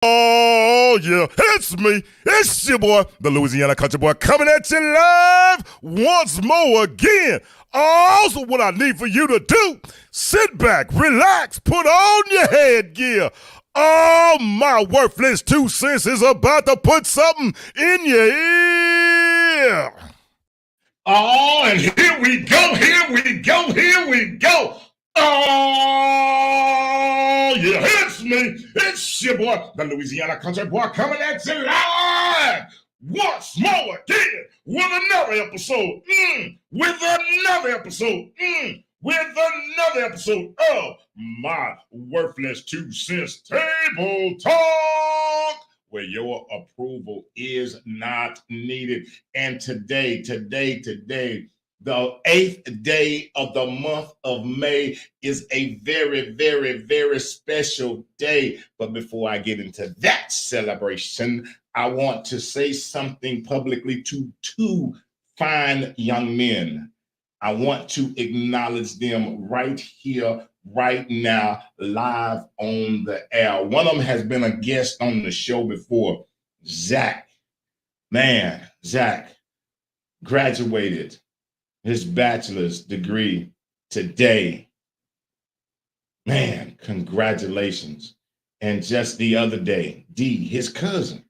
Oh, yeah, it's me. It's your boy, the Louisiana Country Boy, coming at you live once more again. Also, what I need for you to do, sit back, relax, put on your headgear. Oh, my worthless 2 cents is about to put something in your ear. Oh, and here we go, here we go, here we go. Oh, yeah, it's me. It's your boy, the Louisiana Country Boy, coming at you live once more again with another episode. With another episode of my worthless 2 cents table talk, where your approval is not needed. And today, the 8th day of the month of May is a very, very, very special day. But before I get into that celebration, I want to say something publicly to two fine young men. I want to acknowledge them right here, right now, live on the air. One of them has been a guest on the show before, Zach. Man, Zach graduated his bachelor's degree today. Man, congratulations. And just the other day, D, his cousin,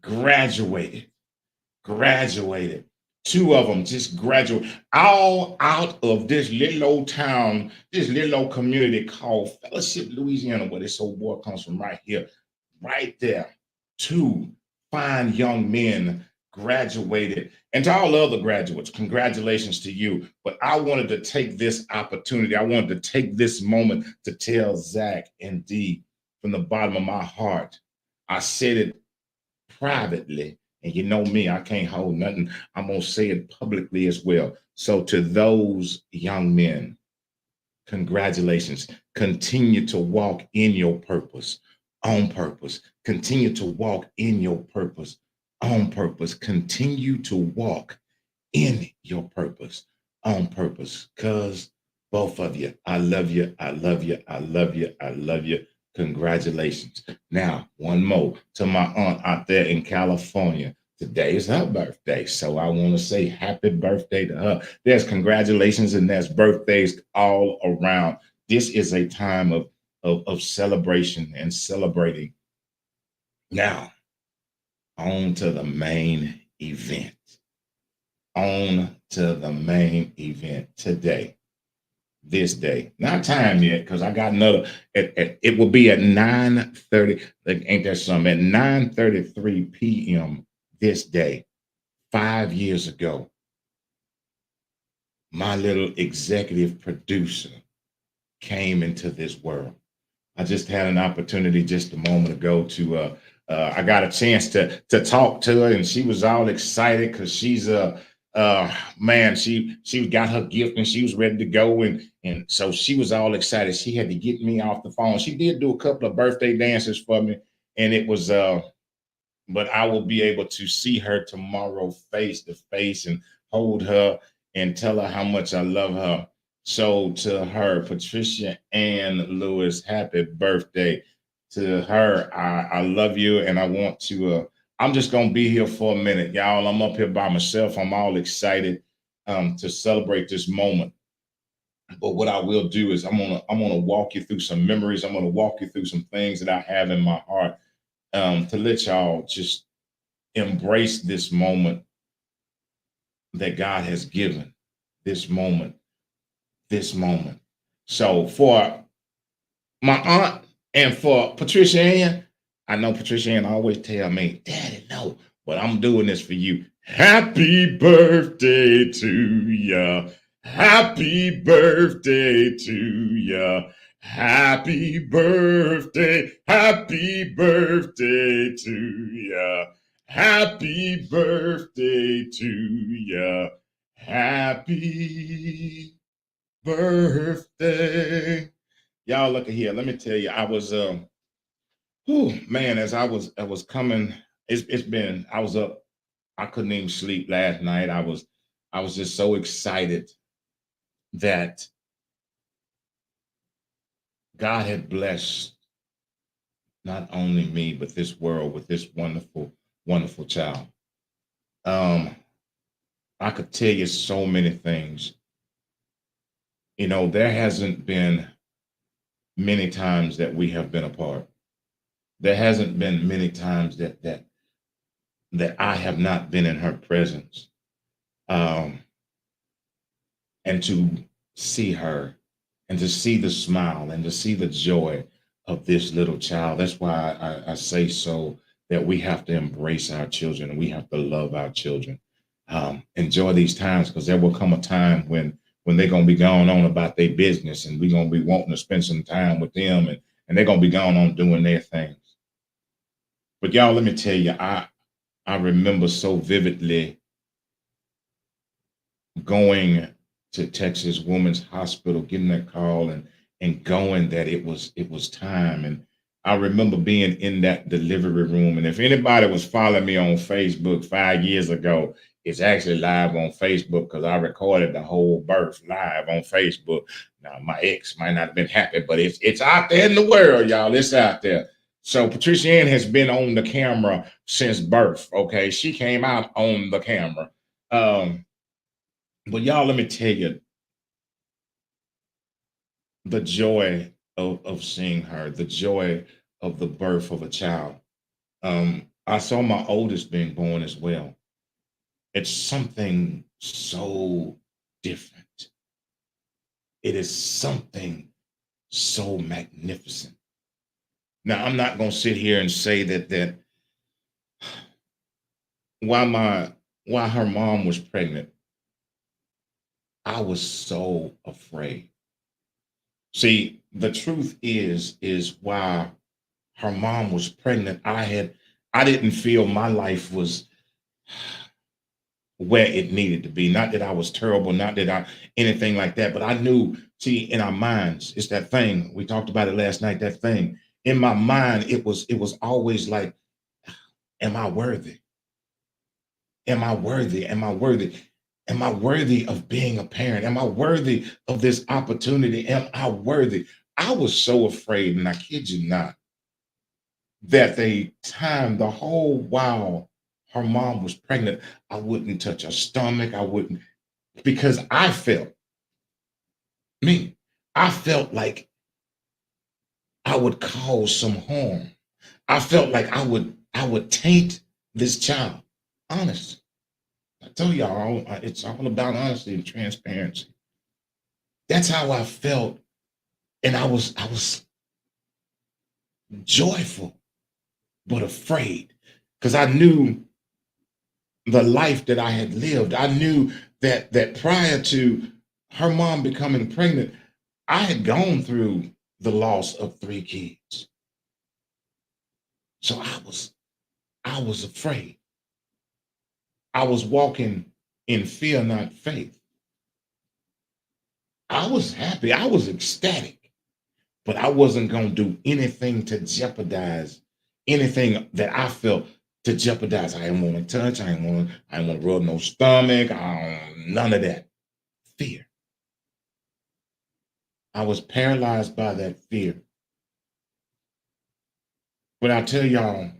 graduated. Two of them just graduated, all out of this little old town, this little old community called Fellowship, Louisiana, where this old boy comes from, right here, right there. Two fine young men graduated. And to all the other graduates, congratulations to you. But I wanted to take this opportunity, I wanted to take this moment to tell Zach and Dee from the bottom of my heart. I said it privately, and you know me, I can't hold nothing. I'm going to say it publicly as well. So to those young men, congratulations. Continue to walk in your purpose, on purpose. Continue to walk in your purpose, on purpose. Continue to walk in your purpose, on purpose. Because both of you, I love you. I love you. I love you. I love you. Congratulations. Now, one more to my aunt out there in California. Today is her birthday. So I want to say happy birthday to her. There's congratulations and there's birthdays all around. This is a time of celebration and celebrating. Now, on to the main event. On to the main event today. This day, not time yet, because I got another. It will be at 9:30. Like, ain't that something? At 9:33 p.m. this day, 5 years ago, my little executive producer came into this world. I just had an opportunity just a moment ago to. I got a chance to talk to her, and she was all excited because she's a. Man, she got her gift and she was ready to go, and so she was all excited. She had to get me off the phone. She did do a couple of birthday dances for me, and it was but I will be able to see her tomorrow face to face and hold her and tell her how much I love her. So to her, Patricia Ann Lewis, happy birthday. To her, I love you, and I want to I'm just gonna be here for a minute, y'all. I'm up here by myself. I'm all excited to celebrate this moment. But what I will do is I'm gonna walk you through some memories. I'm gonna walk you through some things that I have in my heart to let y'all just embrace this moment that God has given. This moment, this moment. So for my aunt and for Patricia Ann, I know Patricia Ann always tell me, Daddy, no, but I'm doing this for you. Happy birthday to ya. Happy birthday to ya. Happy birthday. Happy birthday to ya. Happy birthday to ya. Happy birthday. Y'all look at here. Let me tell you, I was man, as I was coming, it's been I was up, I couldn't even sleep last night. I was just so excited that God had blessed not only me, but this world with this wonderful, wonderful child. Um, I could tell you so many things. You know, there hasn't been many times that we have been apart. There hasn't been many times that I have not been in her presence. Um, and to see her and to see the smile and to see the joy of this little child. That's why I say so that we have to embrace our children and we have to love our children. Enjoy these times because there will come a time when they're gonna be going on about their business and we're gonna be wanting to spend some time with them and they're gonna be going on doing their things. But y'all, let me tell you, I remember so vividly going to Texas Women's Hospital, getting that call and going that it was time. And I remember being in that delivery room. And if anybody was following me on Facebook 5 years ago, it's actually live on Facebook because I recorded the whole birth live on Facebook. Now my ex might not have been happy, but it's out there in the world, y'all. It's out there. So Patricia Ann has been on the camera since birth. Okay, she came out on the camera. Um, but y'all, let me tell you the joy of seeing her, the joy of the birth of a child. I saw my oldest being born as well. It's something so different. It is something so magnificent. Now, I'm not going to sit here and say that while while her mom was pregnant, I was so afraid. See, the truth is while her mom was pregnant, I didn't feel my life was where it needed to be. Not that I was terrible, not that I anything like that, but I knew, see, in our minds, it's that thing. We talked about it last night, that thing. In my mind, it was always like, am I worthy? Am I worthy? Am I worthy? Am I worthy of being a parent? Am I worthy of this opportunity? Am I worthy? I was so afraid, and I kid you not, that the whole while her mom was pregnant, I wouldn't touch her stomach. I wouldn't, because me, I felt like I would cause some harm. I felt like I would taint this child. Honest. I tell y'all, it's all about honesty and transparency. That's how I felt. And I was joyful, but afraid. Because I knew the life that I had lived. I knew that prior to her mom becoming pregnant, I had gone through the loss of three kids. So I was afraid. I was walking in fear, not faith. I was happy. I was ecstatic, but I wasn't going to do anything to jeopardize anything that I felt to jeopardize. I didn't want to touch. I didn't want to rub no stomach. None of that. Fear. I was paralyzed by that fear. But I tell y'all,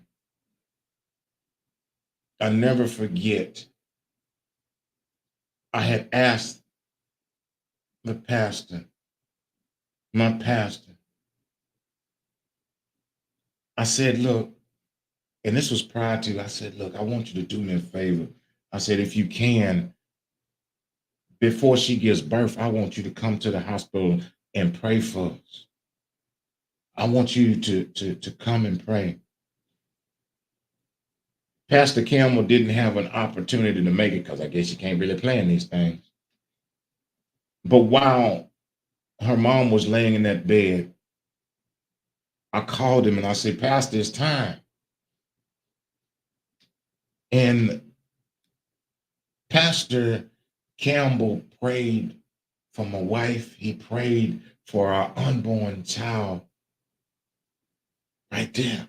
I never forget. I had asked the pastor, my pastor, I said, look, and this was prior to, I said, look, I want you to do me a favor. I said, if you can, before she gives birth, I want you to come to the hospital and pray for us. I want you to come and pray. Pastor Campbell didn't have an opportunity to make it because I guess you can't really plan these things. But while her mom was laying in that bed, I called him and I said, Pastor, it's time. And Pastor Campbell prayed for my wife. He prayed for our unborn child right there.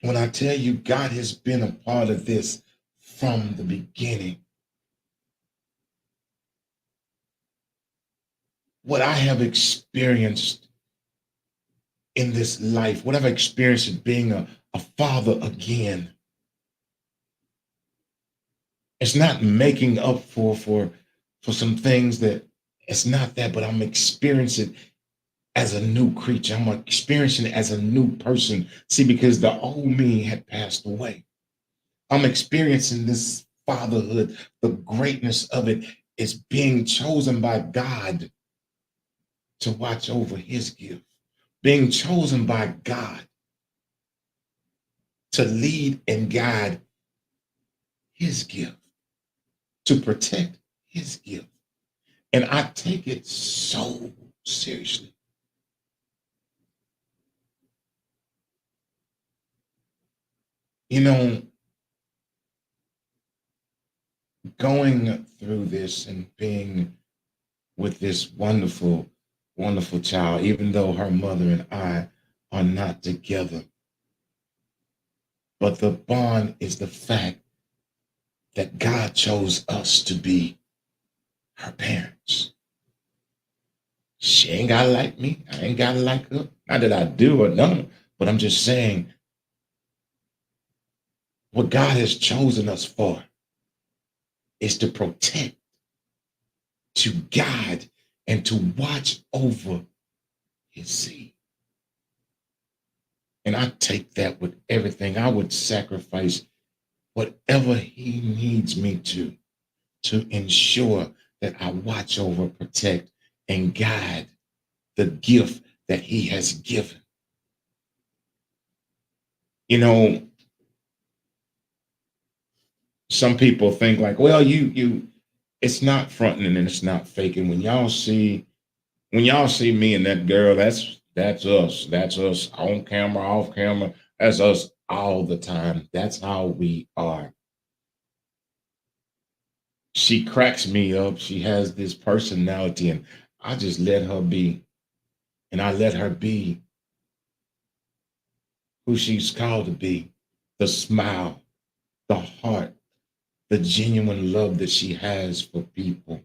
When I tell you God has been a part of this from the beginning, what I have experienced in this life, what I've experienced being a father again. It's not making up for some things that it's not that, but I'm experiencing as a new creature. I'm experiencing it as a new person. See, because the old me had passed away. I'm experiencing this fatherhood. The greatness of it is being chosen by God to watch over his gift, being chosen by God to lead and guide his gift, to protect his gift. And I take it so seriously. You know, going through this and being with this wonderful, wonderful child, even though her mother and I are not together. But the bond is the fact that God chose us to be her parents. She ain't gotta like me. I ain't gotta like her. Not that I do or don't, but I'm just saying what God has chosen us for is to protect, to guide, and to watch over his seed. And I take that with everything. I would sacrifice whatever he needs me to ensure that I watch over, protect, and guide the gift that he has given. You know, some people think like, well, it's not fronting and it's not faking. When y'all see me and that girl, that's us. That's us on camera, off camera. That's us all the time. That's how we are. She cracks me up. She has this personality, and I just let her be. And I let her be who she's called to be. The smile, the heart, the genuine love that she has for people.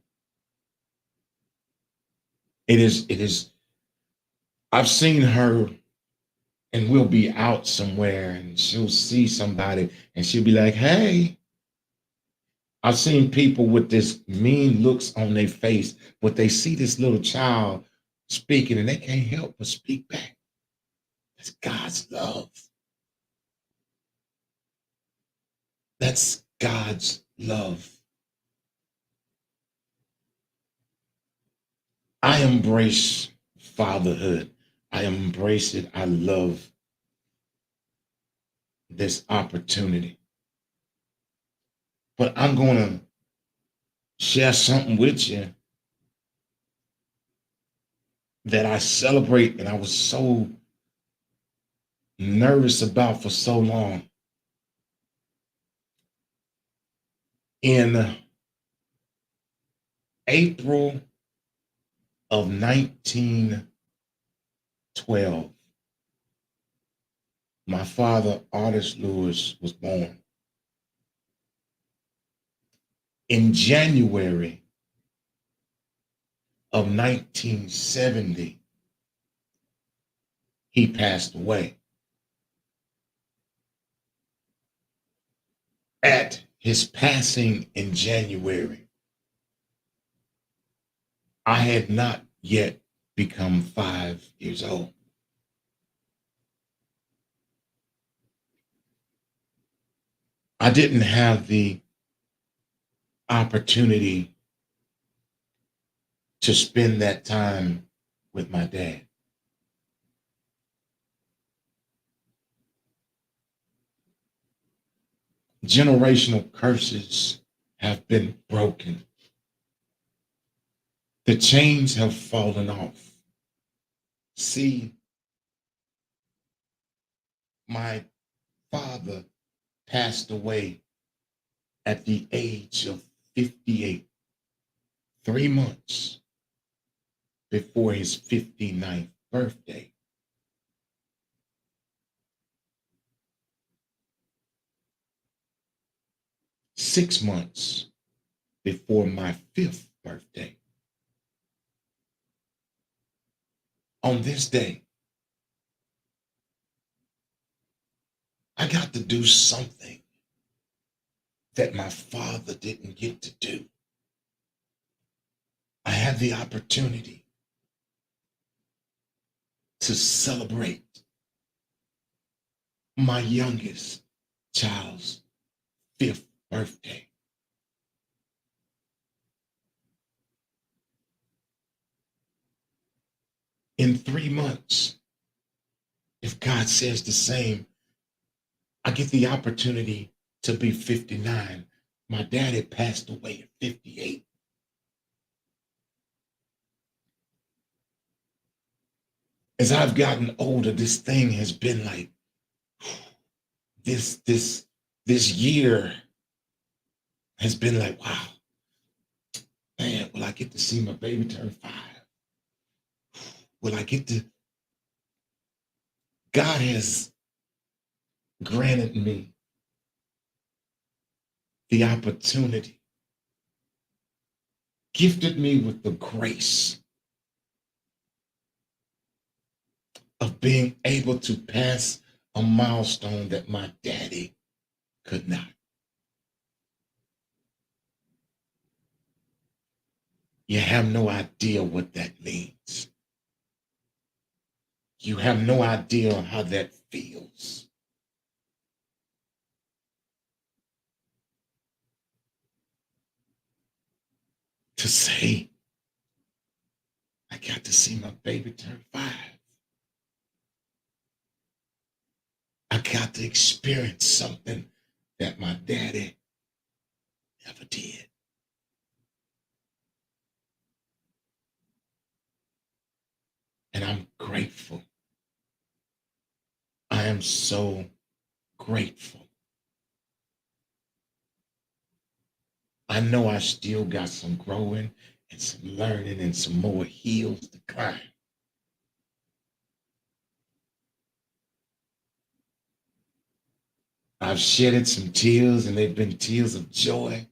It is, I've seen her and we'll be out somewhere and she'll see somebody and she'll be like, hey. I've seen people with this mean looks on their face, but they see this little child speaking and they can't help but speak back. That's God's love. That's God's love. I embrace fatherhood. I embrace it. I love this opportunity. But I'm going to share something with you that I celebrate and I was so nervous about for so long. In April of 1912, my father, Artist Lewis, was born. In January of 1970, he passed away. At his passing in January, I had not yet become 5 years old. I didn't have the opportunity to spend that time with my dad. Generational curses have been broken. The chains have fallen off. See, my father passed away at the age of 58, 3 months before his 59th birthday. Six months before my fifth birthday. On this day, I got to do something that my father didn't get to do. I had the opportunity to celebrate my youngest child's 5th birthday. In 3 months, if God says the same, I get the opportunity to be 59. My daddy passed away at 58. As I've gotten older, this thing has been like this year has been like, wow, man, will I get to see my baby turn 5? Will I get to? God has granted me the opportunity, gifted me with the grace of being able to pass a milestone that my daddy could not. You have no idea what that means. You have no idea how that feels. To say, I got to see my baby turn 5. I got to experience something that my daddy never did. And I'm grateful. I am so grateful. I know I still got some growing and some learning and some more hills to climb. I've shedded some tears, and they've been tears of joy,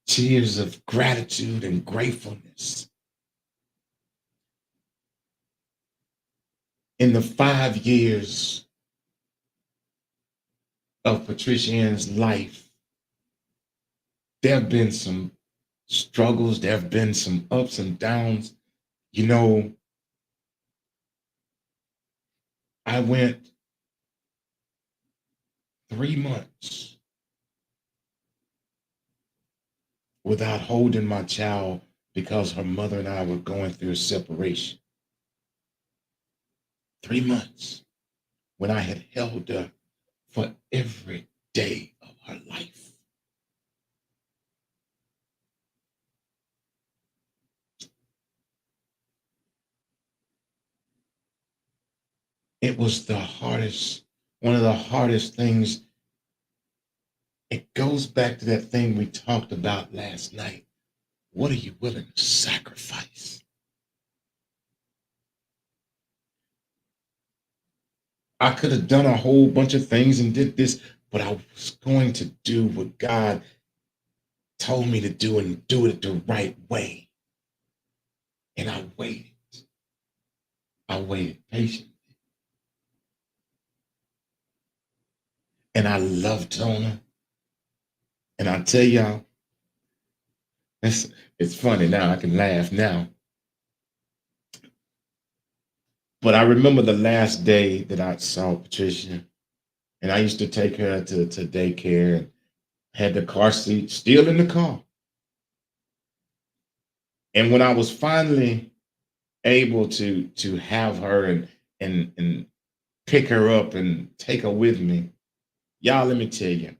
tears of gratitude and gratefulness. In the 5 years of Patricia Ann's life, there have been some struggles, there have been some ups and downs. You know, I went 3 months without holding my child because her mother and I were going through a separation. 3 months when I had held her for every day of her life. It was the hardest, one of the hardest things. It goes back to that thing we talked about last night. What are you willing to sacrifice? I could have done a whole bunch of things and did this, but I was going to do what God told me to do and do it the right way. And I waited. I waited patiently. And I loved Tona. And I tell y'all, it's funny now. I can laugh now. But I remember the last day that I saw Patricia, and I used to take her to daycare and had the car seat still in the car. And when I was finally able to have her and pick her up and take her with me, y'all, let me tell you,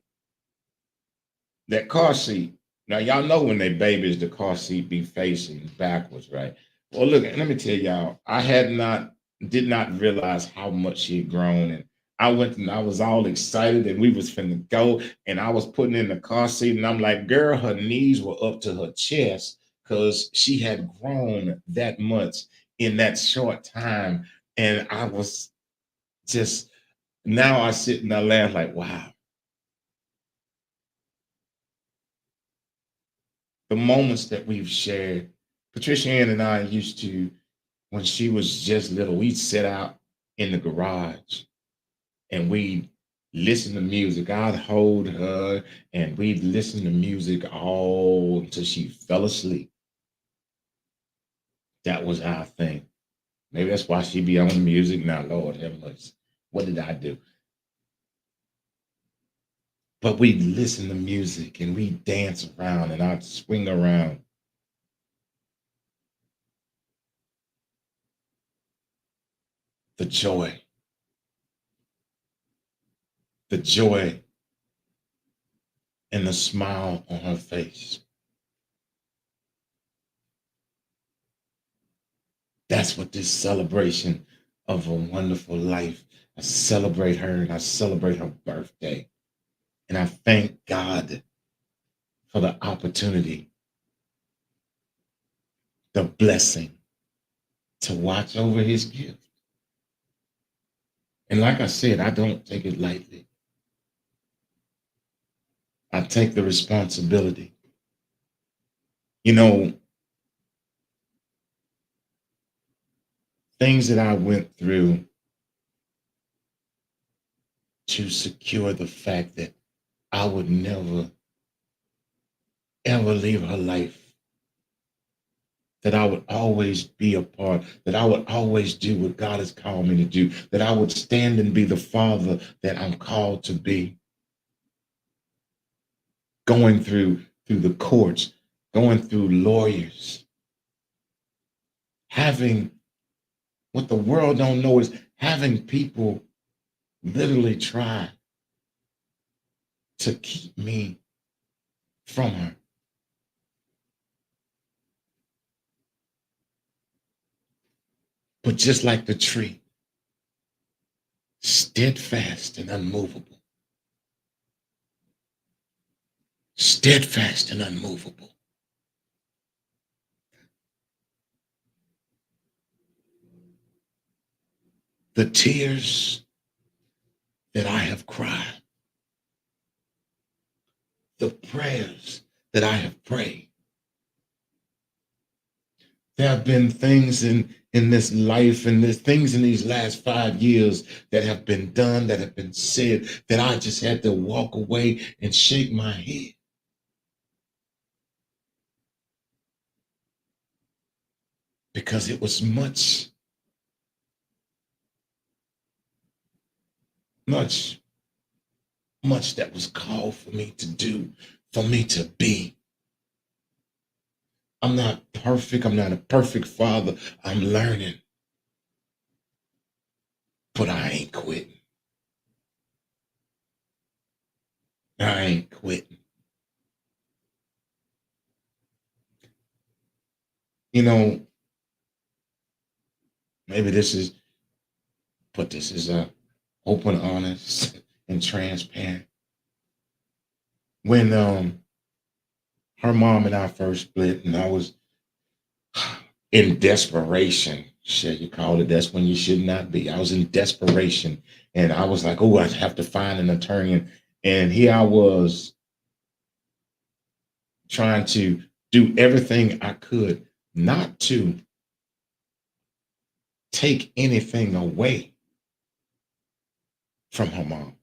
that car seat. Now y'all know when they babies, the car seat be facing backwards, right? Well, look, let me tell y'all, did not realize how much she had grown, and I went and I was all excited, and we was finna go, and I was putting in the car seat, and I'm like, girl, her knees were up to her chest because she had grown that much in that short time, and I was just now I sit and I laugh like, wow, the moments that we've shared. Patricia Ann and I used to, when she was just little, we'd sit out in the garage and we'd listen to music. I'd hold her and we'd listen to music all until she fell asleep. That was our thing. Maybe that's why she be on the music now. Lord have mercy. What did I do? But we'd listen to music and we'd dance around and I'd swing around. The joy, the joy and the smile on her face. That's what this celebration of a wonderful life. I celebrate her and I celebrate her birthday. And I thank God for the opportunity, the blessing to watch over his gift. And like I said, I don't take it lightly. I take the responsibility. You know, things that I went through to secure the fact that I would never, ever leave her life, that I would always be a part, that I would always do what God has called me to do, that I would stand and be the father that I'm called to be. Going through the courts, going through lawyers, having what the world don't know is having people literally try to keep me from her. But just like the tree, steadfast and unmovable, steadfast and unmovable. The tears that I have cried, the prayers that I have prayed. There have been things in this life and there's things in these last 5 years that have been done, that have been said, that I just had to walk away and shake my head. Because it was much, much that was called for me to do, for me to be. I'm not perfect. I'm not a perfect father. I'm learning. But I ain't quitting. I ain't quitting. You know, maybe this is a open, honest, and transparent. When her mom and I first split, and I was in desperation. Shit, you call it. That's when you should not be. I was in desperation, and I was like, "Oh, I have to find an attorney." And here I was trying to do everything I could not to take anything away from her mom.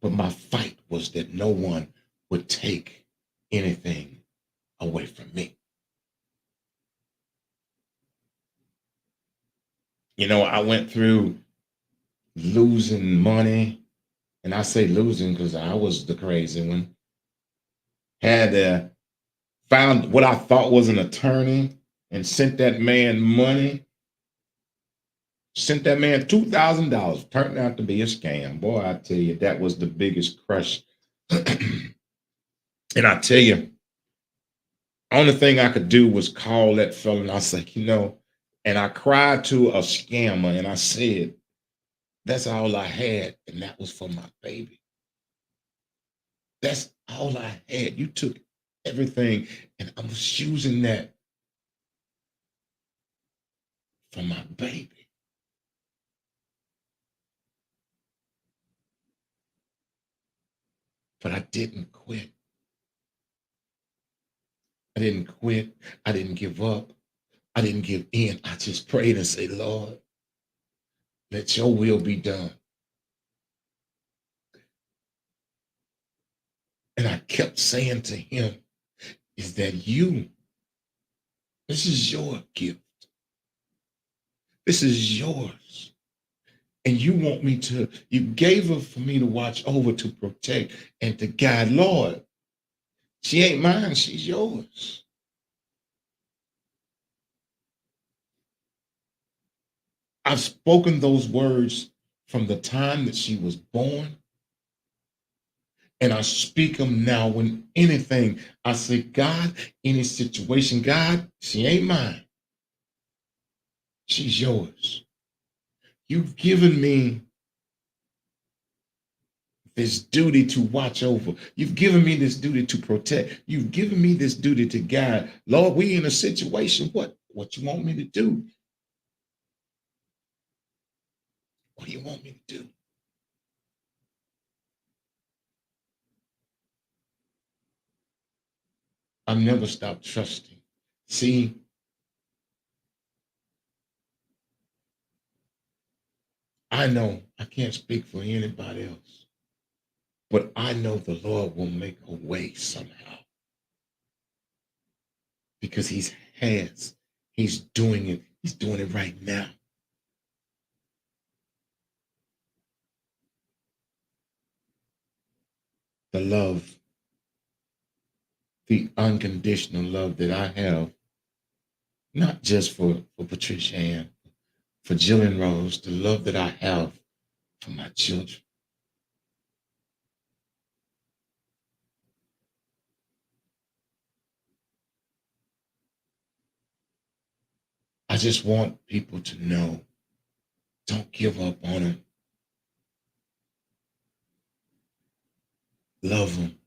But my fight was that no one would take anything away from me. You know, I went through losing money, and I say losing because I was the crazy one. Had found what I thought was an attorney and sent that man money. Sent that man $2,000. Turned out to be a scam. Boy, I tell you, that was the biggest crush. And I tell you, only thing I could do was call that fella and I was like, and I cried to a scammer and I said, that's all I had. And that was for my baby. That's all I had. You took everything. And I was using that for my baby. But I didn't quit. I didn't quit. I didn't give up. I didn't give in. I just prayed and said, Lord, let your will be done. kept saying to him, is that this is your gift. This is yours. And you want me you gave her for me to watch over, to protect, and to guide. Lord, she ain't mine, she's yours. I've spoken those words from the time that she was born, and I speak them now. When anything, I say, God, any situation, God, she ain't mine, she's yours. You've given me this duty to watch over. You've given me this duty to protect. You've given me this duty to guide. Lord, we in a situation. What you want me to do? What do you want me to do? I've never stopped trusting. See, I know I can't speak for anybody else, but I know the Lord will make a way somehow, because He's doing it. He's doing it right now. The love, the unconditional love that I have, not just for Patricia Ann, for Jillian Rose, the love that I have for my children. I just want people to know, don't give up on them. Love them.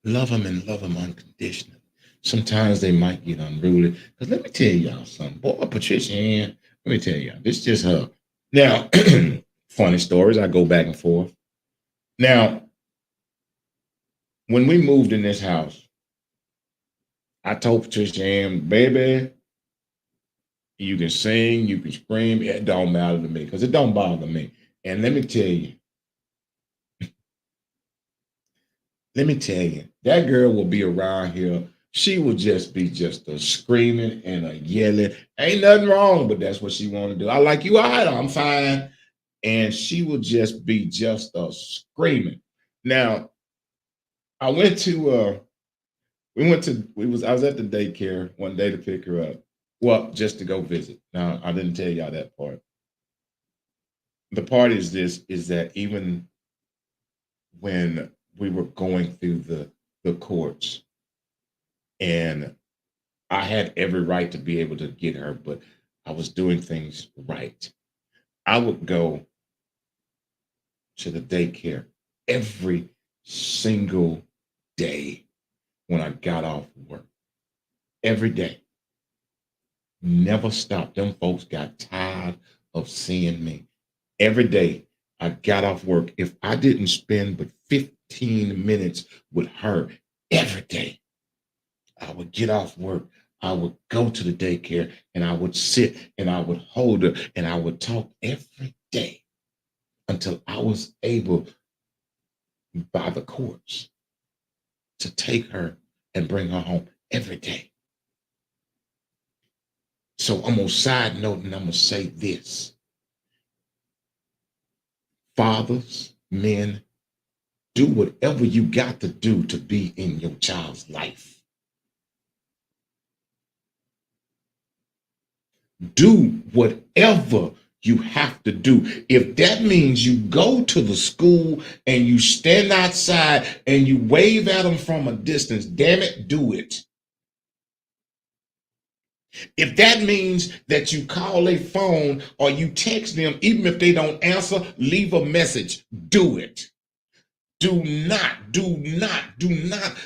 Love them and love them unconditionally. Sometimes they might get unruly. Because let me tell y'all something. Boy, Patricia Ann, let me tell y'all, this is just her. Now, funny stories, I go back and forth. Now, when we moved in this house, I told Patricia Ann, baby, you can sing, you can scream, it don't matter to me, because it don't bother me. And let me tell you, that girl will be around here. She will just be just a screaming and a yelling. Ain't nothing wrong, but that's what she want to do. I like you, all right, I'm fine. And she will just be just a screaming. Now, I went to I was at the daycare one day to pick her up. Well, just to go visit. Now, I didn't tell y'all that part. The part is this, is that even when we were going through the courts, and I had every right to be able to get her, but I was doing things right. I would go to the daycare every single day when I got off work. Every day. Never stopped. Them folks got tired of seeing me. Every day I got off work, if I didn't spend but 15 minutes with her every day, I would get off work, I would go to the daycare, and I would sit and I would hold her and I would talk every day until I was able, by the courts, to take her and bring her home every day. So I'm gonna side note and I'm gonna say this. Fathers, men, do whatever you got to do to be in your child's life. Do whatever you have to do. If that means you go to the school and you stand outside and you wave at them from a distance, damn it, do it. If that means that you call a phone or you text them, even if they don't answer, leave a message, do it. Do not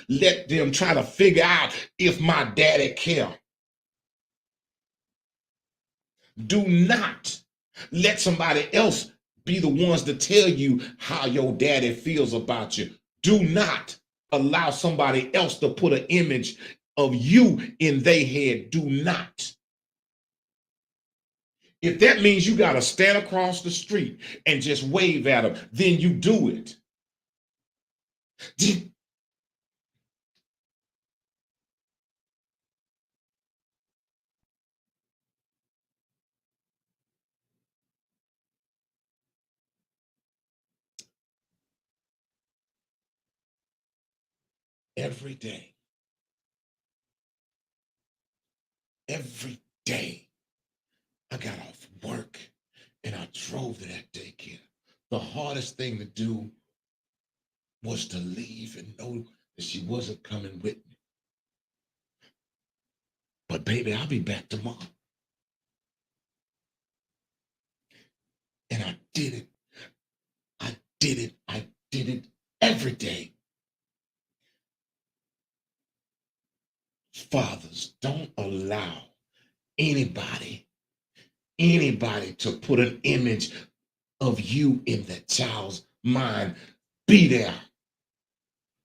let them try to figure out if my daddy care. Do not let somebody else be the ones to tell you how your daddy feels about you. Do not allow somebody else to put an image of you in their head. Do not. If that means you got to stand across the street and just wave at them, then you do it. Every day, every day, I got off work and I drove to that daycare. The hardest thing to do was to leave and know that she wasn't coming with me. But baby, I'll be back tomorrow. And I did it. I did it. I did it every day. Fathers, don't allow anybody, anybody to put an image of you in that child's mind. Be there.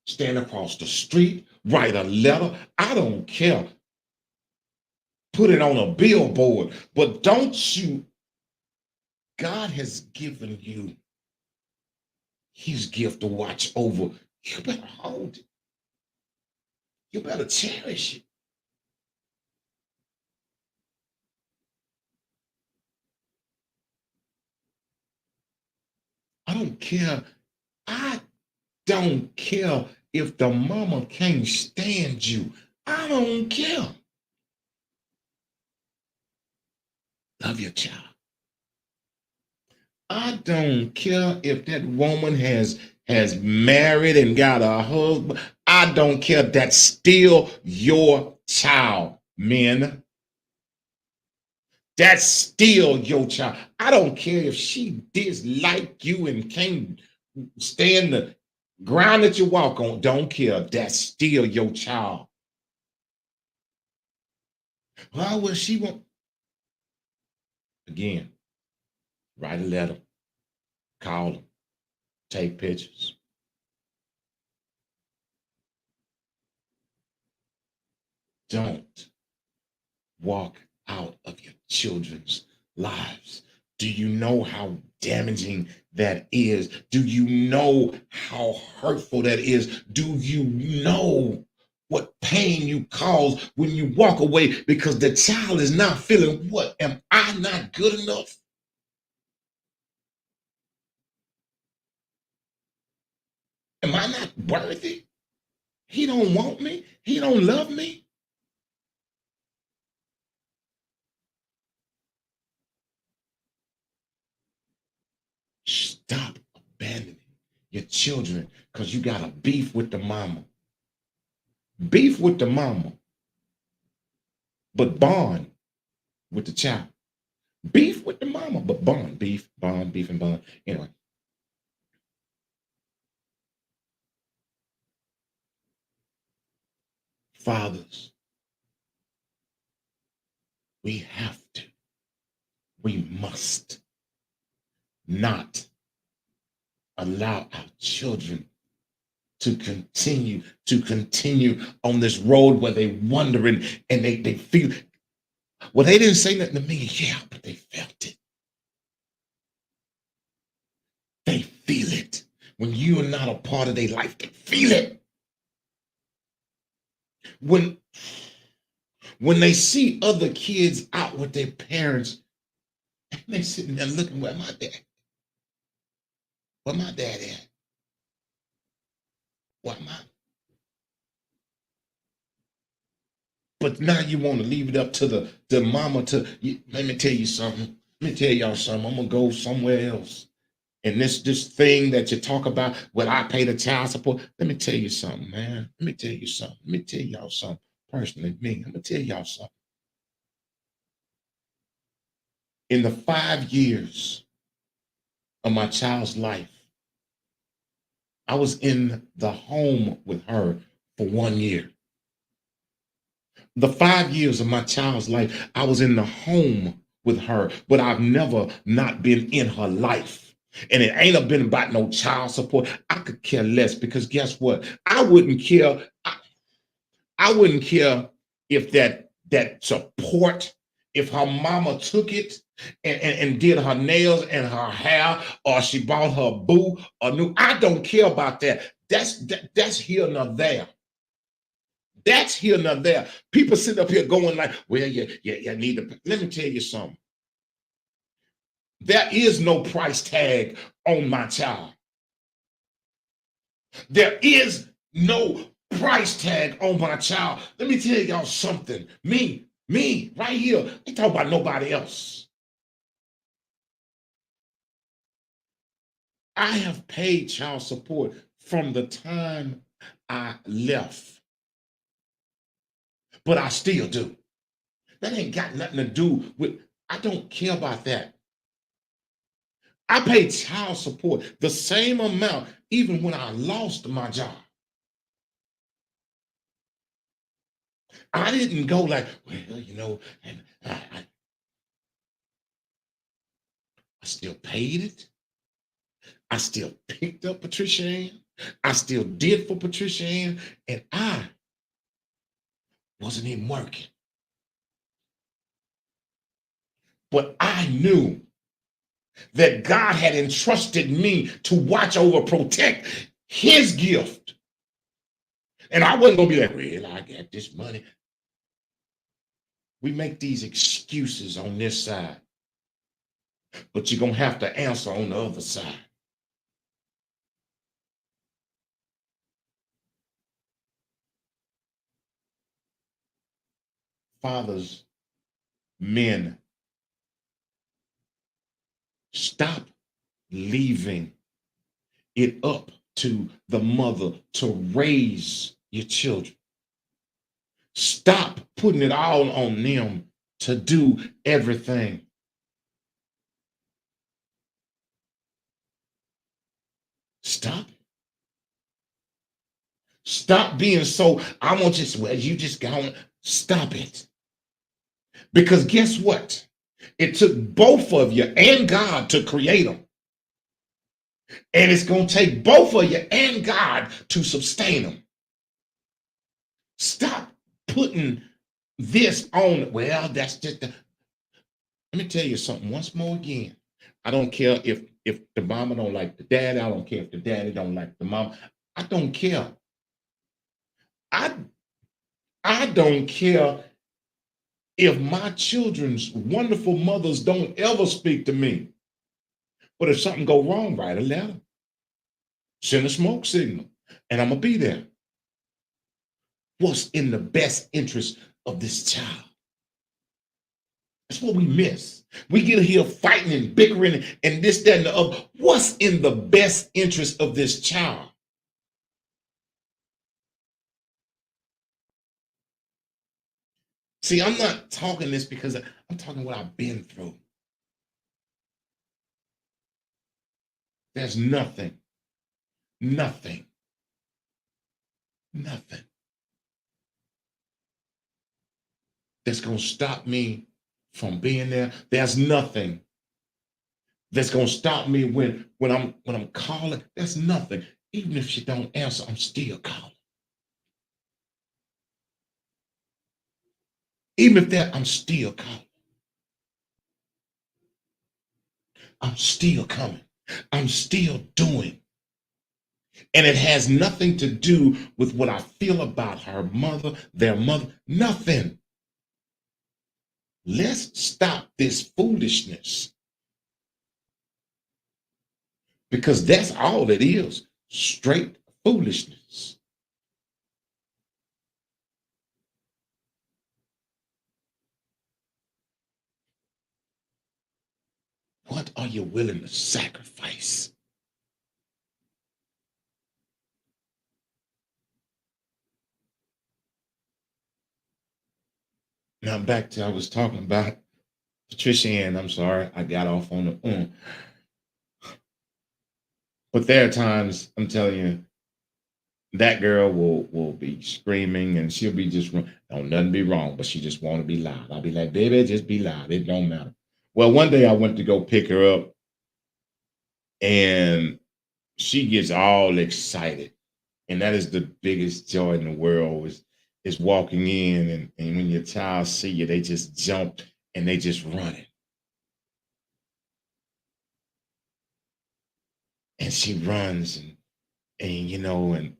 Stand across the street, write a letter. I don't care. Put it on a billboard. But don't you, God has given you his gift to watch over. You better hold it. You better cherish it. I don't care. I don't care if the mama can't stand you. I don't care. Love your child. I don't care if that woman has married and got a husband. I don't care. That's still your child, men. That's still your child. I don't care if she dislike you and can't stand the ground that you walk on. Don't care. That's still your child. Well, she won't. Again, write a letter, call them, take pictures. Don't walk out of your children's lives. Do you know how damaging that is? Do you know how hurtful that is? Do you know what pain you cause when you walk away because the child is not feeling, what? Am I not good enough? Am I not worthy? He don't want me. He don't love me. Stop abandoning your children because you got a beef with the mama. Beef with the mama, but bond with the child. Beef with the mama, but bond, beef, and bond. Anyway, fathers, we have to, we must not allow our children to continue on this road where they wondering and they feel, well, they didn't say nothing to me, yeah, but they felt it. They feel it. When you are not a part of their life, they feel it. When they see other kids out with their parents, and they sitting there looking, where my dad? Where my dad at? Why my? But now you want to leave it up to the mama to. Let me tell you something. Let me tell y'all something. I'm gonna go somewhere else. And this thing that you talk about, well, I pay the child support. Let me tell you something, man. Let me tell you something. Let me tell y'all something. Personally, me, I'm gonna tell y'all something. In the 5 years of my child's life, I was in the home with her for 1 year. The 5 years of my child's life, I was in the home with her, but I've never not been in her life. And it ain't been about no child support. I could care less because guess what? I wouldn't care. I wouldn't care if that support, if her mama took it and did her nails and her hair, or she bought her boo or new. I don't care about that. That's here nor there. That's here nor there. People sit up here going like, well, you need to. Let me tell you something. There is no price tag on my child. There is no price tag on my child. Let me tell y'all something. Me, right here. Ain't talking about nobody else. I have paid child support from the time I left, but I still do. That ain't got nothing to do with, I don't care about that. I pay child support the same amount even when I lost my job. I didn't go like, well, I still paid it. I still picked up Patricia Ann. I still did for Patricia Ann, and I wasn't even working. But I knew that God had entrusted me to watch over, protect his gift. And I wasn't going to be like, well, I got this money. We make these excuses on this side, but you're going to have to answer on the other side. Fathers, men, stop leaving it up to the mother to raise your children. Stop putting it all on them to do everything. Stop. Stop being so, I want you, well, you just got, stop it. Because guess what? It took both of you and God to create them. And it's going to take both of you and God to sustain them. Stop putting this on, well, that's just the, let me tell you something once more again. I don't care if the mama don't like the daddy. I don't care if the daddy don't like the mom. I don't care. I don't care if my children's wonderful mothers don't ever speak to me. But if something go wrong, write a letter. Send a smoke signal. And I'm going to be there. What's in the best interest of this child? That's what we miss. We get here fighting and bickering and this, that, and the other. What's in the best interest of this child? See, I'm not talking this because I'm talking what I've been through. There's nothing that's going to stop me from being there. There's nothing that's going to stop me when I'm calling. There's nothing. Even if she don't answer, I'm still calling. Even if that, I'm still calling. I'm still coming. I'm still doing. And it has nothing to do with what I feel about her mother, their mother, nothing. Let's stop this foolishness. Because that's all it is, straight foolishness. What are you willing to sacrifice? Now back to I was talking about Patricia Ann. I'm sorry, I got off on the But there are times I'm telling you, that girl will be screaming and she'll be just don't nothing be wrong, but she just want to be loud. I'll be like, baby, just be loud. It don't matter. Well, one day I went to go pick her up and she gets all excited. And that is the biggest joy in the world is walking in and when your child see you, they just jump and they just run it. And she runs And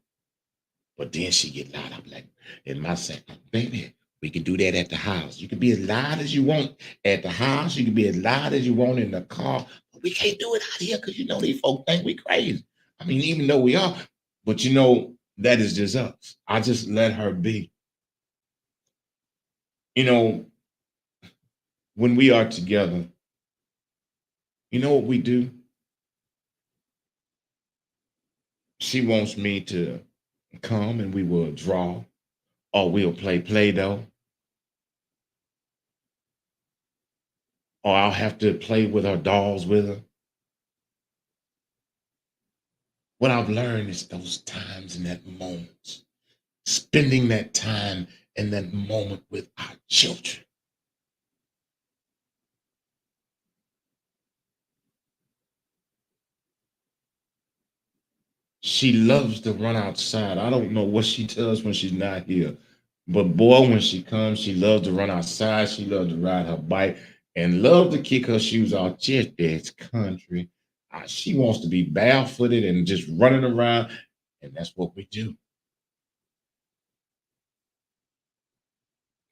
but then she get loud. I'm like, and my son, baby, we can do that at the house. You can be as loud as you want at the house. You can be as loud as you want in the car. But we can't do it out here because these folks think we crazy. I mean, even though we are, but that is just us. I just let her be. You know, when we are together, you know what we do? She wants me to come and we will draw or we'll play Play-Doh or I'll have to play with her dolls with her. What I've learned is those times and that moment, spending that time and that moment with our children. She loves to run outside. I don't know what she does when she's not here. But boy, when she comes, she loves to run outside. She loves to ride her bike and love to kick her shoes off. Just that's country. She wants to be barefooted and just running around. And that's what we do.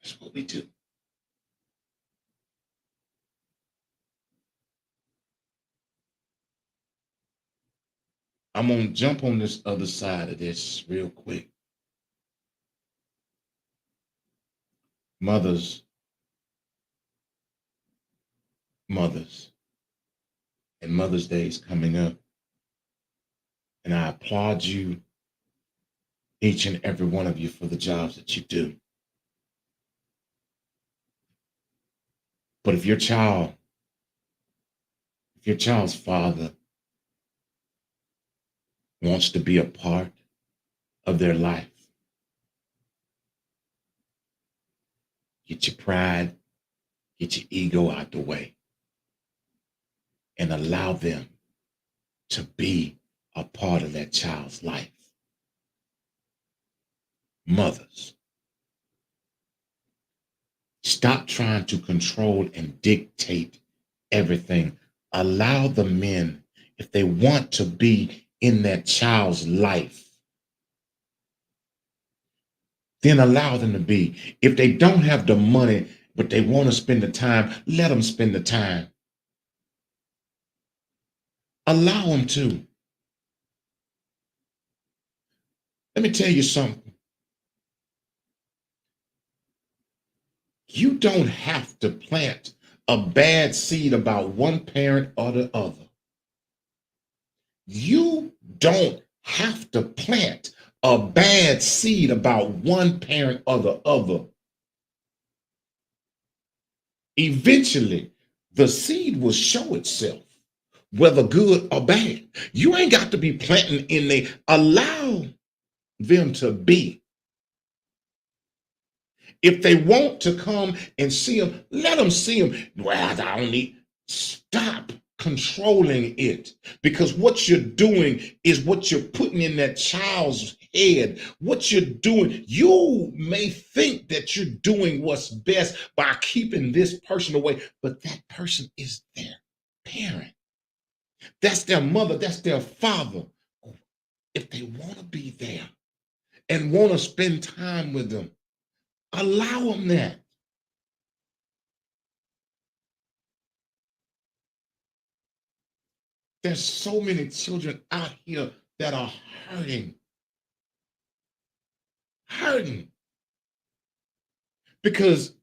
That's what we do. I'm going to jump on this other side of this real quick. Mothers, mothers, and Mother's Day is coming up. And I applaud you, each and every one of you, for the jobs that you do. But if your child's father wants to be a part of their life, get your pride, get your ego out the way, and allow them to be a part of that child's life. Mothers, stop trying to control and dictate everything. Allow the men, if they want to be in that child's life, then allow them to be. If they don't have the money, but they want to spend the time, let them spend the time. Allow them to. Let me tell you something. You don't have to plant a bad seed about one parent or the other. You don't have to plant a bad seed about one parent or the other. Eventually, the seed will show itself, whether good or bad. You ain't got to be planting in there. Allow them to be. If they want to come and see them, let them see them. Well, I don't need. Stop controlling it, because what you're doing is what you're putting in that child's head. What you're doing, you may think that you're doing what's best by keeping this person away, but that person is their parent. That's their mother. That's their father. If they want to be there and want to spend time with them, allow them that. There's so many children out here that are hurting because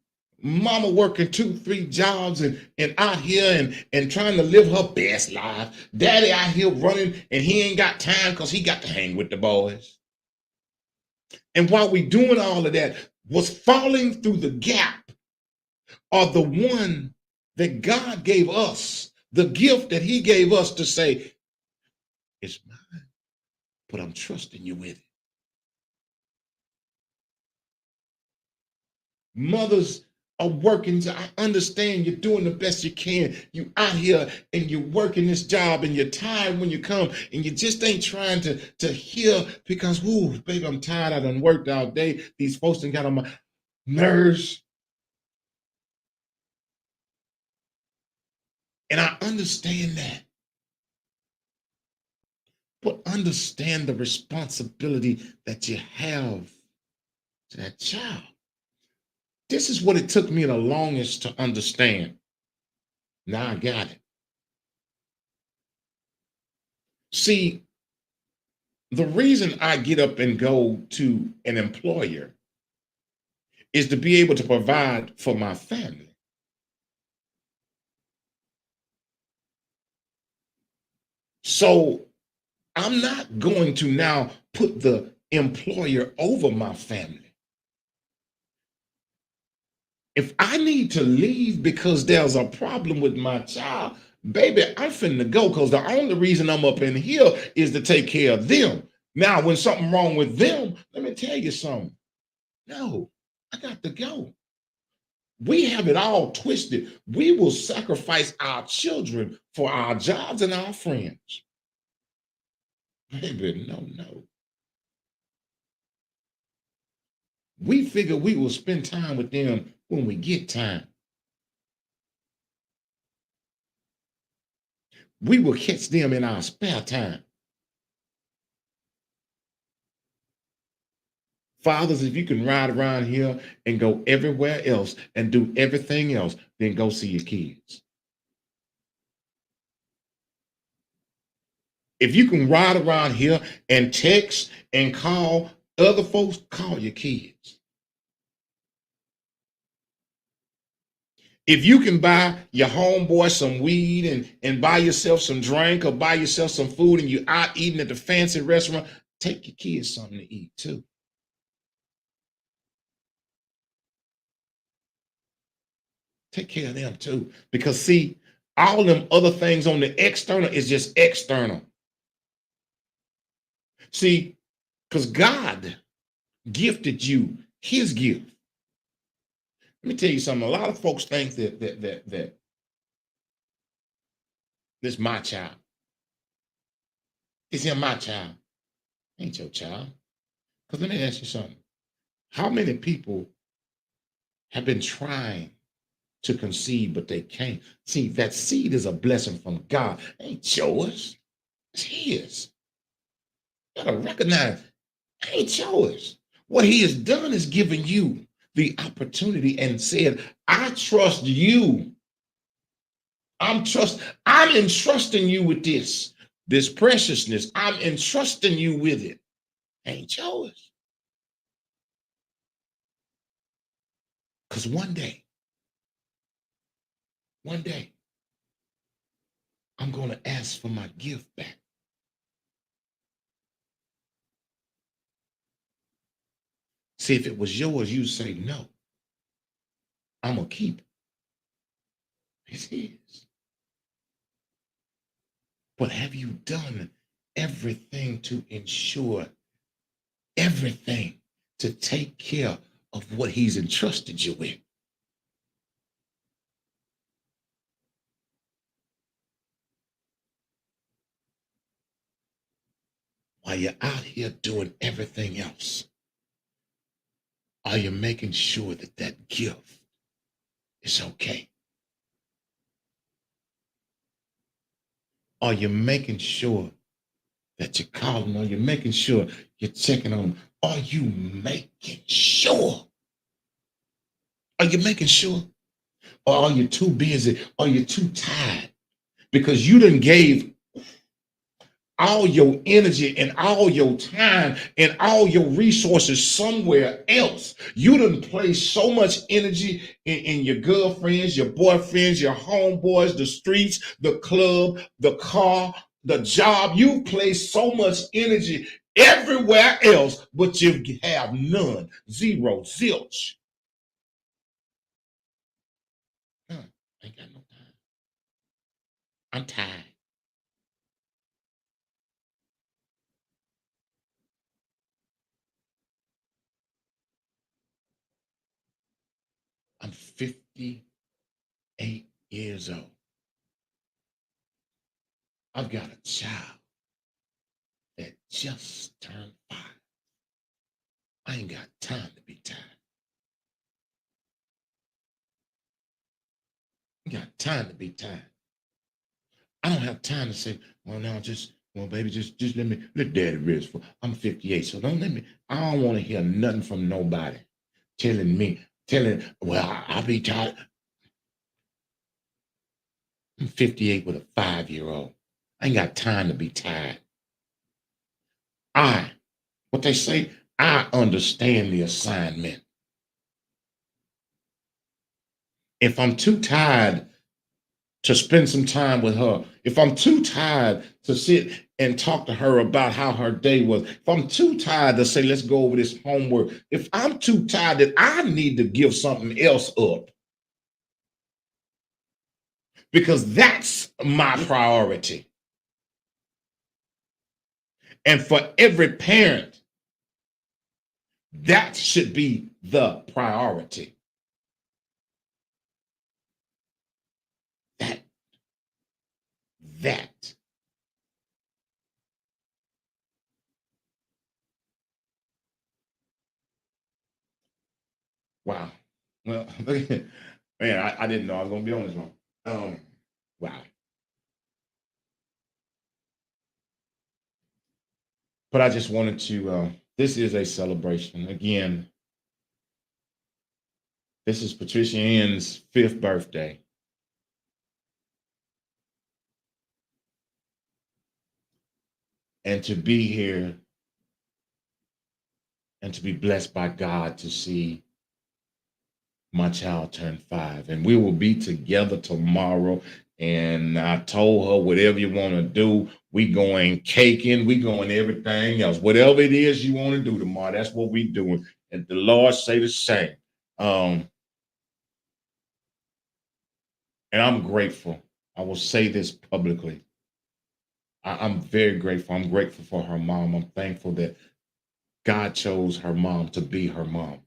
mama working 2, 3 jobs and out here and trying to live her best life. Daddy out here running and he ain't got time because he got to hang with the boys. And while we doing all of that, what's falling through the gap are the one that God gave us, the gift that he gave us to say, it's mine, but I'm trusting you with it. Mothers are working. I understand you're doing the best you can. You out here and you're working this job and you're tired when you come and you just ain't trying to hear because, ooh, baby, I'm tired. I done worked all day. These folks done got on my nerves. And I understand that. but understand the responsibility that you have to that child. This is what it took me the longest to understand. Now I got it. See, the reason I get up and go to an employer is to be able to provide for my family. So I'm not going to now put the employer over my family. If I need to leave because there's a problem with my child, baby, I'm finna go because the only reason I'm up in here is to take care of them. Now, when something wrong with them, let me tell you something. No, I got to go. We have it all twisted. We will sacrifice our children for our jobs and our friends. Baby, no, no. We figure we will spend time with them when we get time. We will catch them in our spare time. Fathers, if you can ride around here and go everywhere else and do everything else, then go see your kids. If you can ride around here and text and call other folks, call your kids. If you can buy your homeboy some weed and buy yourself some drink or buy yourself some food and you're out eating at the fancy restaurant, take your kids something to eat too. Take care of them too. Because see, all them other things on the external is just external. See, because God gifted you his gift. Let me tell you something. A lot of folks think that this my child. Is him my child? Ain't your child. Because let me ask you something. How many people have been trying to conceive, but they can't? See, that seed is a blessing from God. Ain't yours. It's his. You gotta recognize, ain't yours. What he has done is given you the opportunity and said, I trust you. I'm entrusting you with this preciousness. I'm entrusting you with it. Ain't yours. Because one day, I'm going to ask for my gift back. See, if it was yours, you'd say, no, I'm going to keep it. It's his. But have you done everything to ensure everything to take care of what he's entrusted you with? While you're out here doing everything else, are you making sure that that gift is okay? Are you making sure that you're calling? Are you making sure you're checking on them? Are you making sure? Are you making sure? Or are you too busy? Are you too tired? Because you done gave all your energy and all your time and all your resources somewhere else. You done place so much energy in your girlfriends, your boyfriends, your homeboys, the streets, the club, the car, the job. You place so much energy everywhere else, but you have none. Zero, zilch. Huh, ain't got no time. I'm tired. I'm 58 years old. I've got a child that just turned 5. I ain't got time to be tired. I ain't got time to be tired. I don't have time to say, well, now just Well, baby, just let daddy rest for. I'm 58, so don't let me. I don't want to hear nothing from nobody well, I'll be tired. I'm 58 with a 5-year-old. I ain't got time to be tired. What they say, I understand the assignment. If I'm too tired to spend some time with her, if I'm too tired to sit and talk to her about how her day was, if I'm too tired to say, let's go over this homework, if I'm too tired that I need to give something else up because that's my priority. And for every parent, that should be the priority. That, that. Wow. Well, man, I didn't know I was going to be on this long. Wow. But I just wanted to, this is a celebration. Again, this is Patricia Ann's 5th birthday. And to be here and to be blessed by God to see my child turn 5. And we will be together tomorrow. And I told her, whatever you want to do, we going caking, we going everything else. Whatever it is you want to do tomorrow, that's what we doing. And the Lord say the same. And I'm grateful. I will say this publicly. I'm very grateful. I'm grateful for her mom. I'm thankful that God chose her mom to be her mom.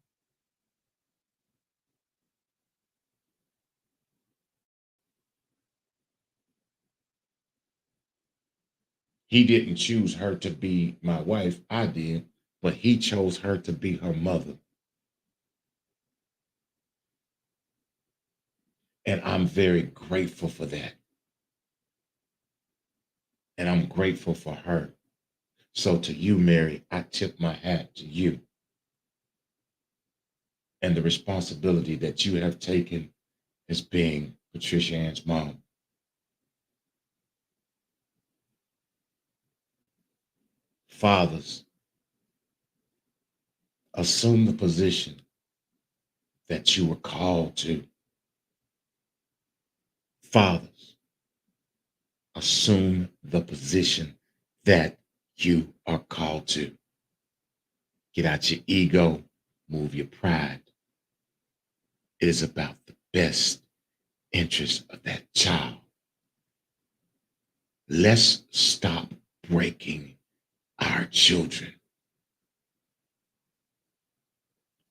He didn't choose her to be my wife. I did, but he chose her to be her mother. And I'm very grateful for that. And I'm grateful for her. So to you, Mary, I tip my hat to you and the responsibility that you have taken as being Patricia Ann's mom. Fathers, assume the position that you were called to. Fathers, assume the position that you are called to. Get out your ego, move your pride. It is about the best interest of that child. Let's stop breaking our children.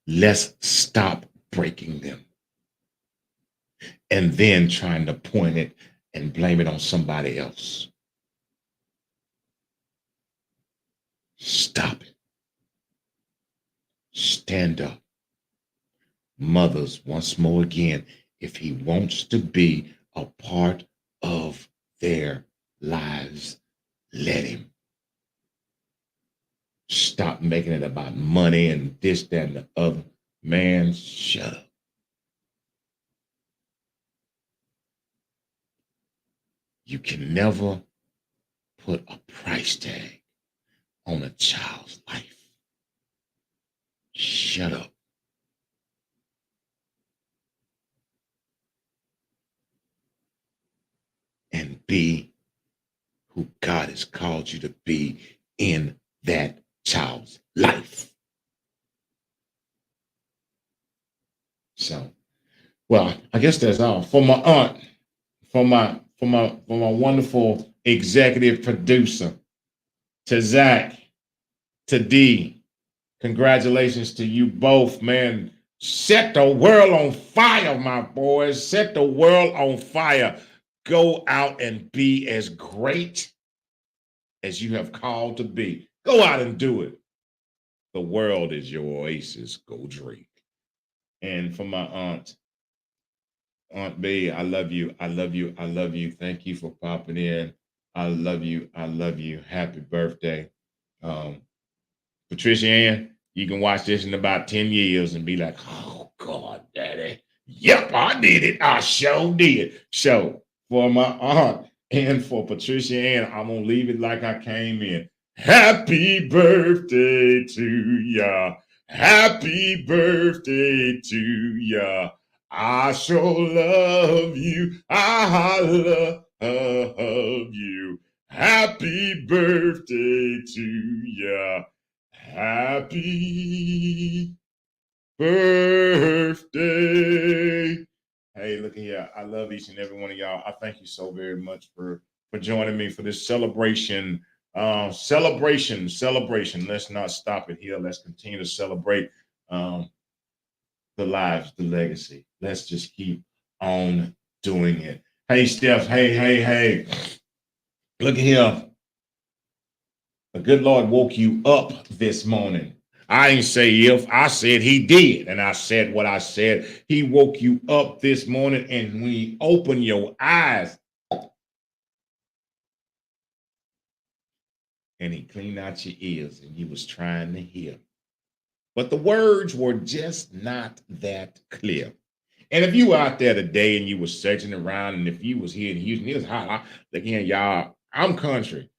Let's stop breaking them and then trying to point it and blame it on somebody else. Stop it. Stand up. Mothers, once more again, if he wants to be a part of their lives, let him. Stop making it about money and this, that, and the other. Man, shut up. You can never put a price tag on a child's life. Shut up. And be who God has called you to be in that child's life. So, well, I guess that's all. For my aunt, for my wonderful executive producer, to Zach, to D, congratulations to you both, man. Set the world on fire, my boys. Set the world on fire. Go out and be as great as you have called to be. Go out and do it. The world is your oasis. Go drink. And for my Aunt B, I love you. I love you. I love you. Thank you for popping in. I love you. I love you. Happy birthday. Um, Patricia Ann, you can watch this in about 10 years and be like, oh God, daddy. Yep, I did it. I sure did. So for my aunt and for Patricia Ann, I'm gonna leave it like I came in. Happy birthday to ya. Happy birthday to ya. I sure love you. I love you. Happy birthday to ya. Happy birthday. Hey, look here. I love each and every one of y'all. I thank you so very much for joining me for this celebration. Celebration. Let's not stop it here. Let's continue to celebrate um, the lives, the legacy. Let's just keep on doing it. Hey, Steph. Hey. Look here. The good Lord woke you up this morning. I ain't say if, I said he did. And I said what I said. He woke you up this morning, and when he opened your eyes and he cleaned out your ears and you was trying to hear. But the words were just not that clear. And if you were out there today and you were searching around, and if you was here in Houston, it was hot. Again, y'all, I'm country.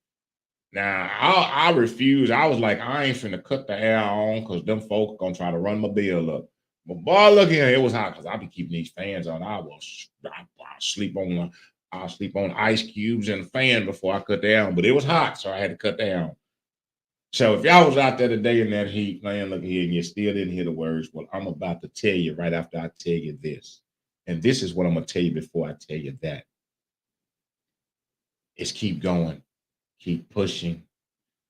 Now I refuse. I was like, I ain't finna cut the air on because them folk gonna try to run my bill up. But boy, look here, it was hot because I be keeping these fans on. I sleep on ice cubes and a fan before I cut down. But it was hot, so I had to cut down. So if y'all was out there today in that heat, man, look here, and you still didn't hear the words, well, I'm about to tell you right after I tell you this. And this is what I'm gonna tell you before I tell you that. Is keep going, keep pushing,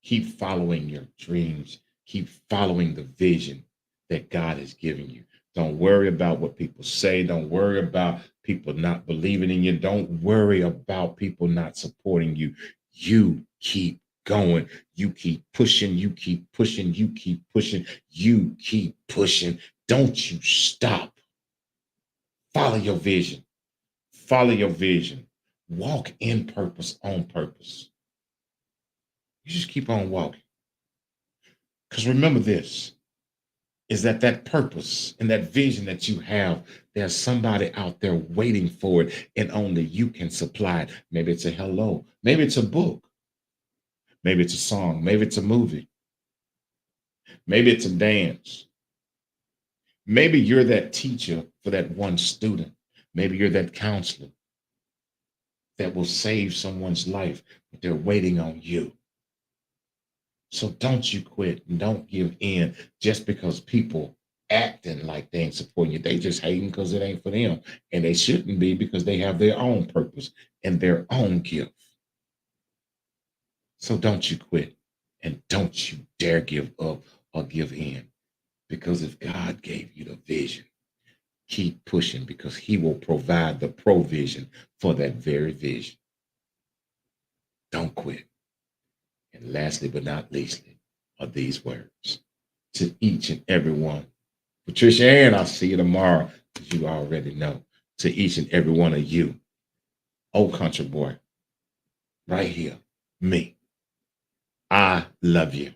keep following your dreams. Keep following the vision that God has given you. Don't worry about what people say. Don't worry about people not believing in you. Don't worry about people not supporting you. You keep going. You keep pushing. You keep pushing. You keep pushing. You keep pushing. Don't you stop. Follow your vision. Follow your vision. Walk in purpose, on purpose. You just keep on walking. Because remember this, is that purpose and that vision that you have, there's somebody out there waiting for it, and only you can supply it. Maybe it's a hello. Maybe it's a book. Maybe it's a song. Maybe it's a movie. Maybe it's a dance. Maybe you're that teacher for that one student. Maybe you're that counselor that will save someone's life, but they're waiting on you. So don't you quit and don't give in just because people acting like they ain't supporting you. They just hating because it ain't for them. And they shouldn't be, because they have their own purpose and their own gift. So don't you quit, and don't you dare give up or give in. Because if God gave you the vision, keep pushing, because he will provide the provision for that very vision. Don't quit. And lastly but not leastly are these words to each and every one. Patricia Ann, I'll see you tomorrow, as you already know. To each and every one of you, old country boy, right here, me. I love you.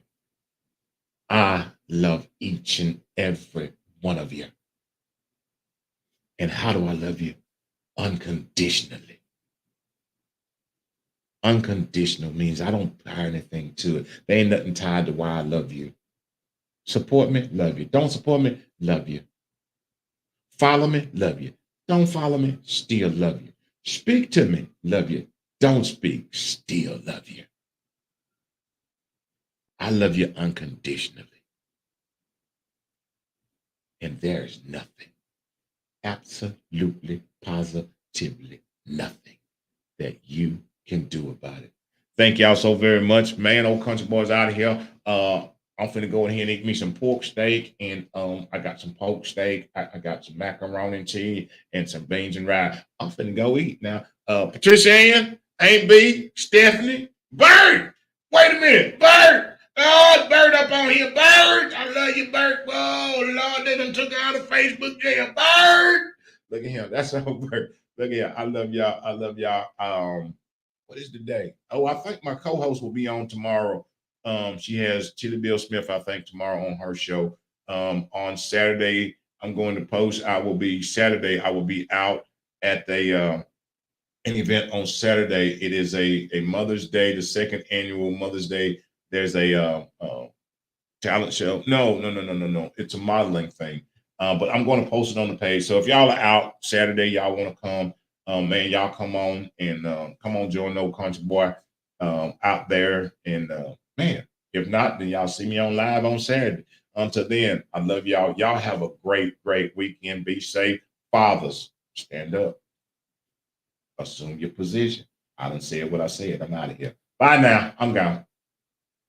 I love each and every one of you. And how do I love you? Unconditionally. Unconditional means I don't tie anything to it. There ain't nothing tied to why I love you. Support me, love you. Don't support me, love you. Follow me, love you. Don't follow me, still love you. Speak to me, love you. Don't speak, still love you. I love you unconditionally. And there's nothing, absolutely, positively nothing that you can do about it. Thank y'all so very much. Man, old country boys out of here. I'm finna go in here and eat me some pork steak, and I got some pork steak. I got some macaroni and cheese and some beans and rice. I'm finna go eat now. Patricia Ann, Aunt B, Stephanie, Bert. Wait a minute, Bert. Oh, it's Bert up on here. Bert, I love you, Bert. Oh Lord, they done took out of Facebook jail. Bert. Look at him. That's all Bert. Look at here. I love y'all. I love y'all. What is the day? Oh, I think my co-host will be on tomorrow. She has Chili Bill Smith, I think, tomorrow on her show. On Saturday, I'm going to post. Saturday, I will be out at an event on Saturday. It is a Mother's Day, the second annual Mother's Day. There's a talent show. No. It's a modeling thing. But I'm going to post it on the page. So if y'all are out Saturday, y'all want to come, man, y'all come on and come on, join No Country Boy out there. And man, if not, then y'all see me on live on Saturday. Until then, I love y'all. Y'all have a great, great weekend. Be safe. Fathers, stand up. Assume your position. I done said what I said. I'm out of here. Bye now. I'm gone.